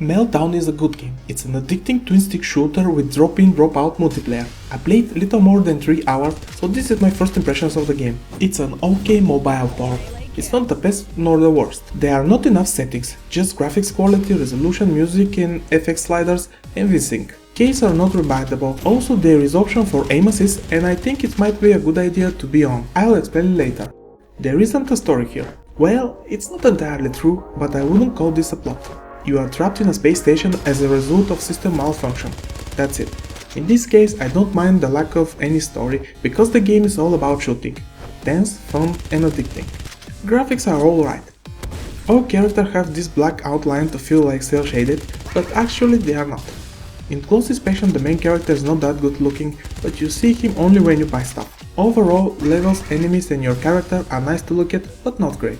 Meltdown is a good game. It's an addicting twin-stick shooter with drop-in, drop-out multiplayer. I played little more than 3 hours, so this is my first impressions of the game. It's an okay mobile port. It's not the best nor the worst. There are not enough settings, just graphics quality, resolution, music and FX sliders and VSync. Keys are not rebindable. Also there is option for aim assist and I think it might be a good idea to be on. I'll explain later. There isn't a story here. Well, it's not entirely true, but I wouldn't call this a plot. You are trapped in a space station as a result of system malfunction. That's it. In this case, I don't mind the lack of any story, because the game is all about shooting. Tense, fun and addicting. Graphics are alright. All characters have this black outline to feel like cel shaded, but actually they are not. In close inspection the main character is not that good looking, but you see him only when you buy stuff. Overall, levels, enemies and your character are nice to look at, but not great.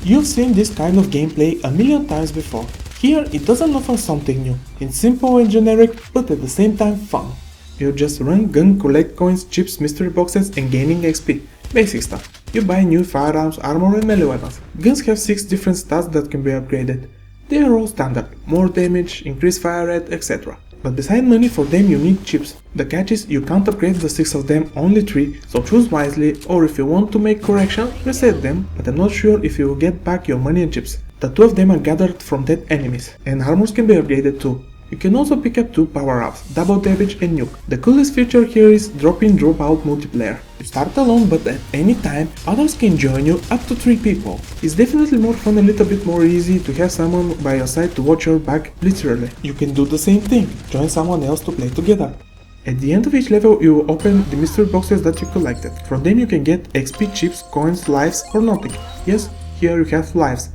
You've seen this kind of gameplay a million times before. Here it doesn't offer something new. It's simple and generic, but at the same time fun. You just run, gun, collect coins, chips, mystery boxes and gaining XP. Basic stuff. You buy new firearms, armor and melee weapons. Guns have 6 different stats that can be upgraded. They are all standard, more damage, increased fire rate, etc. But beside money for them you need chips. The catch is you can't upgrade the 6 of them, only 3, so choose wisely, or if you want to make correction, reset them, but I'm not sure if you will get back your money and chips. The 2 of them are gathered from dead enemies, and armors can be upgraded too. You can also pick up 2 power-ups, double damage and nuke. The coolest feature here is drop-in drop-out multiplayer. You start alone, but at any time others can join you, up to 3 people. It's definitely more fun, a little bit more easy to have someone by your side to watch your back, literally. You can do the same thing, join someone else to play together. At the end of each level you will open the mystery boxes that you collected. From them you can get XP, chips, coins, lives or nothing. Yes, here you have lives.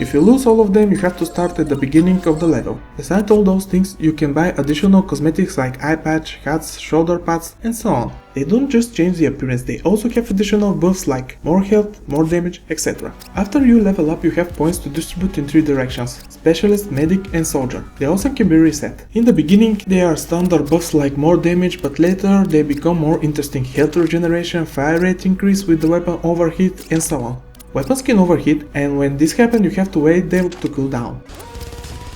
If you lose all of them, you have to start at the beginning of the level. Besides all those things, you can buy additional cosmetics like eye patch, hats, shoulder pads and so on. They don't just change the appearance, they also have additional buffs like more health, more damage, etc. After you level up you have points to distribute in 3 directions: Specialist, Medic and Soldier. They also can be reset. In the beginning they are standard buffs like more damage, but later they become more interesting: health regeneration, fire rate increase with the weapon overheat and so on. Weapons can overheat, and when this happens you have to wait them to cool down.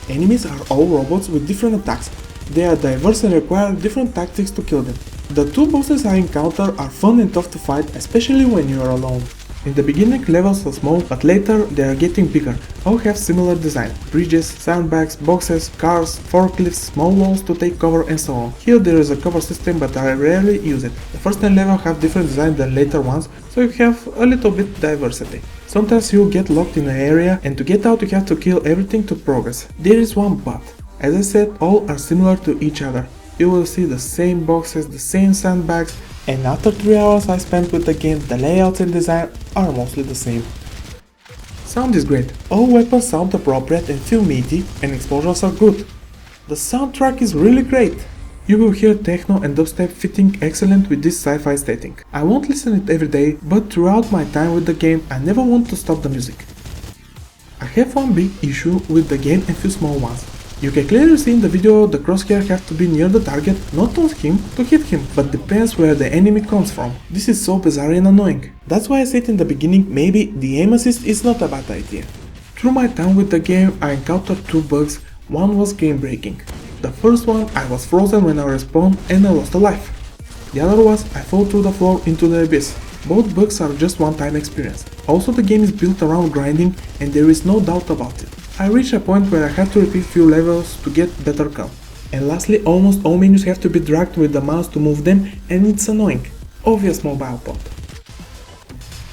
Enemies are all robots with different attacks. They are diverse and require different tactics to kill them. The 2 bosses I encounter are fun and tough to fight, especially when you are alone. In the beginning levels are small, but later they are getting bigger. All have similar design: bridges, sandbags, boxes, cars, forklifts, small walls to take cover and so on. Here there is a cover system, but I rarely use it. The first 10 levels have different design than later ones, so you have a little bit diversity. Sometimes you get locked in an area and to get out you have to kill everything to progress. There is one but. As I said, all are similar to each other. You will see the same boxes, the same sandbags, and after 3 hours I spent with the game, the layouts and design are mostly the same. Sound is great. All weapons sound appropriate and feel meaty, and explosions are good. The soundtrack is really great. You will hear techno and dubstep fitting excellent with this sci-fi setting. I won't listen it every day, but throughout my time with the game I never want to stop the music. I have one big issue with the game and few small ones. You can clearly see in the video the crosshair have to be near the target, not on him, to hit him, but depends where the enemy comes from. This is so bizarre and annoying. That's why I said in the beginning maybe the aim assist is not a bad idea. Through my time with the game I encountered 2 bugs, one was game breaking. The first one, I was frozen when I respawned and I lost a life. The other was I fall through the floor into the abyss. Both bugs are just one-time experience. Also the game is built around grinding and there is no doubt about it. I reached a point where I had to repeat few levels to get better count. And lastly, almost all menus have to be dragged with the mouse to move them and it's annoying. Obvious mobile port.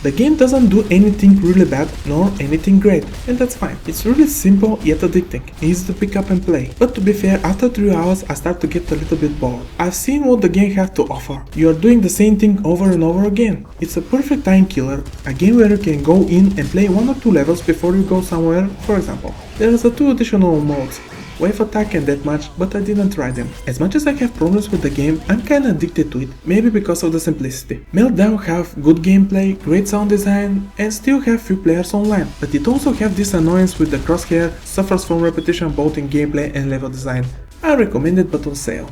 The game doesn't do anything really bad nor anything great, and that's fine. It's really simple yet addicting, easy to pick up and play. But to be fair, after 3 hours I start to get a little bit bored. I've seen what the game has to offer. You are doing the same thing over and over again. It's a perfect time killer, a game where you can go in and play 1 or 2 levels before you go somewhere, for example. There is 2 additional modes, wave attack and deathmatch, but I didn't try them. As much as I have problems with the game, I'm kinda addicted to it, maybe because of the simplicity. Meltdown have good gameplay, great sound design, and still have few players online, but it also have this annoyance with the crosshair, suffers from repetition both in gameplay and level design. I recommend it, but on sale.